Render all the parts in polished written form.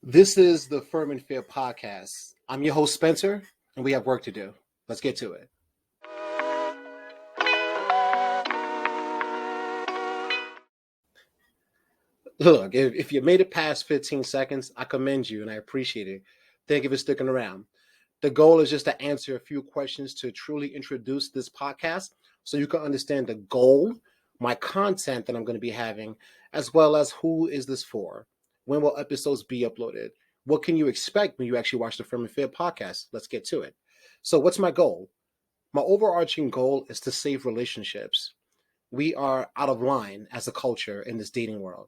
This is the Firm and Fair podcast. I'm your host, Spencer, and we have work to do. Let's get to it. Look, if you made it past 15 seconds, I commend you and I appreciate it. Thank you for sticking around. The goal is just to answer a few questions to truly introduce this podcast so you can understand the goal, my content that I'm going to be having, as well as who is this for? When will episodes be uploaded? What can you expect when you actually watch the Firm and Fair podcast? Let's get to it. So, what's my goal? My overarching goal is to save relationships. We are out of line as a culture in this dating world.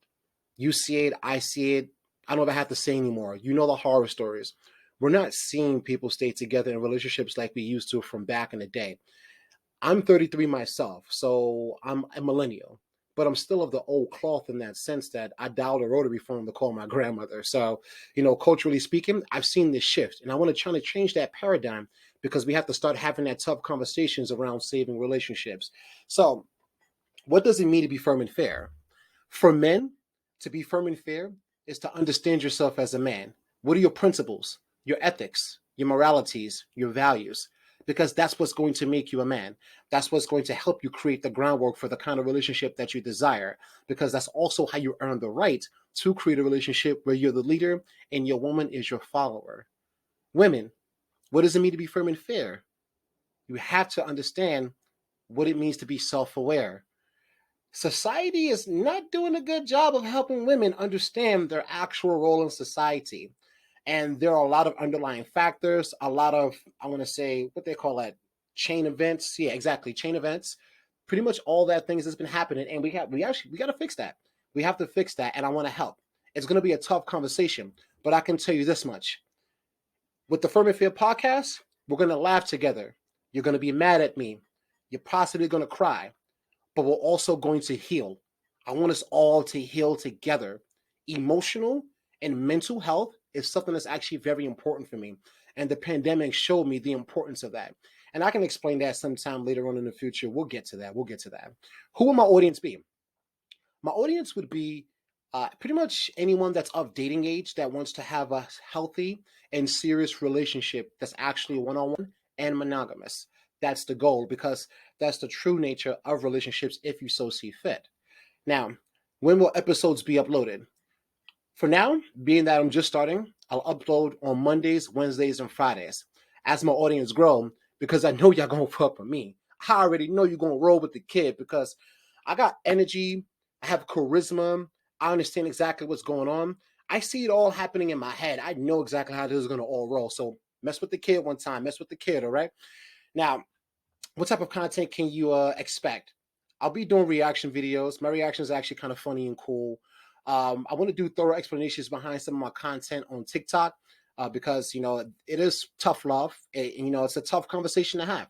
You see it, I see it. I don't know if I have to say anymore. You know the horror stories. We're not seeing people stay together in relationships like we used to from back in the day. I'm 33 myself, so I'm a millennial, but I'm still of the old cloth in that sense that I dialed a rotary phone to call my grandmother. So, culturally speaking, I've seen this shift, and I want to try to change that paradigm because we have to start having that tough conversations around saving relationships. So, what does it mean to be firm and fair? For men, to be firm and fair is to understand yourself as a man. What are your principles, your ethics, your moralities, your values? Because that's what's going to make you a man. That's what's going to help you create the groundwork for the kind of relationship that you desire. Because that's also how you earn the right to create a relationship where you're the leader and your woman is your follower. Women, what does it mean to be firm and fair? You have to understand what it means to be self aware. Society is not doing a good job of helping women understand their actual role in society. And there are a lot of underlying factors, a lot of, I want to say, what they call that, chain events. Yeah, exactly, chain events. Pretty much all that things that's been happening, and we got to fix that. We have to fix that, and I want to help. It's going to be a tough conversation, but I can tell you this much: with the Firm and Fair podcast, we're going to laugh together. You're going to be mad at me. You're possibly going to cry, but we're also going to heal. I want us all to heal together. Emotional and mental health is something that's actually very important for me. And the pandemic showed me the importance of that. And I can explain that sometime later on in the future. We'll get to that. We'll get to that. Who will my audience be? My audience would be pretty much anyone that's of dating age that wants to have a healthy and serious relationship that's actually one on one and monogamous. That's the goal because that's the true nature of relationships if you so see fit. Now, when will episodes be uploaded? For now, being that I'm just starting, I'll upload on Mondays, Wednesdays, and Fridays. As my audience grow, because I know y'all gonna fuck with me. I already know you're gonna roll with the kid because I got energy, I have charisma, I understand exactly what's going on. I see it all happening in my head. I know exactly how this is gonna all roll. So mess with the kid one time, mess with the kid, all right? Now, what type of content can you expect? I'll be doing reaction videos. My reaction is actually kind of funny and cool. I want to do thorough explanations behind some of my content on TikTok because it is tough love. It's a tough conversation to have.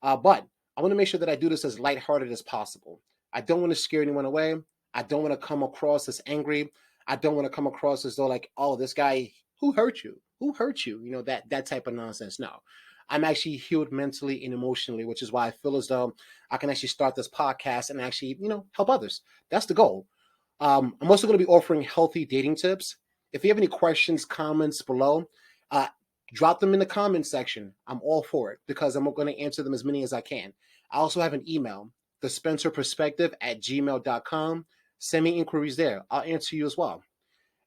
But I want to make sure that I do this as lighthearted as possible. I don't want to scare anyone away. I don't want to come across as angry. I don't want to come across as though like, oh, this guy who hurt you? Who hurt you? That type of nonsense. No, I'm actually healed mentally and emotionally, which is why I feel as though I can actually start this podcast and actually, help others. That's the goal. I'm also going to be offering healthy dating tips. If you have any questions, comments below, uh, drop them in the comment section. I'm all for it because I'm going to answer them as many as I can. I also have an email, thespencerperspective@gmail.com. Send me inquiries there. I'll answer you as well.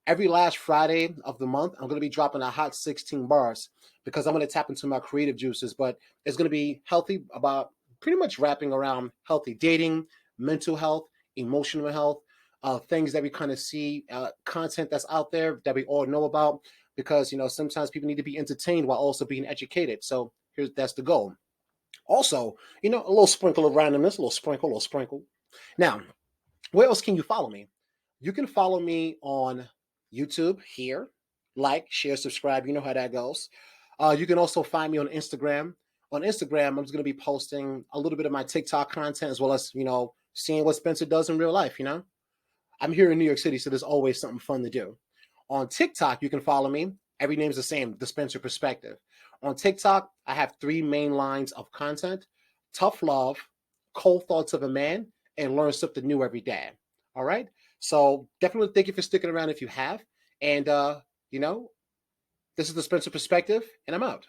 Every last Friday of the month, I'm going to be dropping a hot 16 bars because I'm going to tap into my creative juices. But it's going to be healthy about pretty much wrapping around healthy dating, mental health, emotional health, things that we kind of see, content that's out there that we all know about. Because sometimes people need to be entertained while also being educated. So that's the goal. Also, a little sprinkle of randomness, a little sprinkle. Now, where else can you follow me? You can follow me on YouTube here, like, share, subscribe. You know how that goes. You can also find me on Instagram. On Instagram, I'm just going to be posting a little bit of my TikTok content as well as, seeing what Spencer does in real life. I'm here in New York City, so there's always something fun to do. On TikTok, you can follow me. Every name's the same, The Spencer Perspective. On TikTok, I have 3 main lines of content: tough love, cold thoughts of a man, and learn something new every day. All right. So definitely thank you for sticking around if you have. And This is the Spencer Perspective, and I'm out.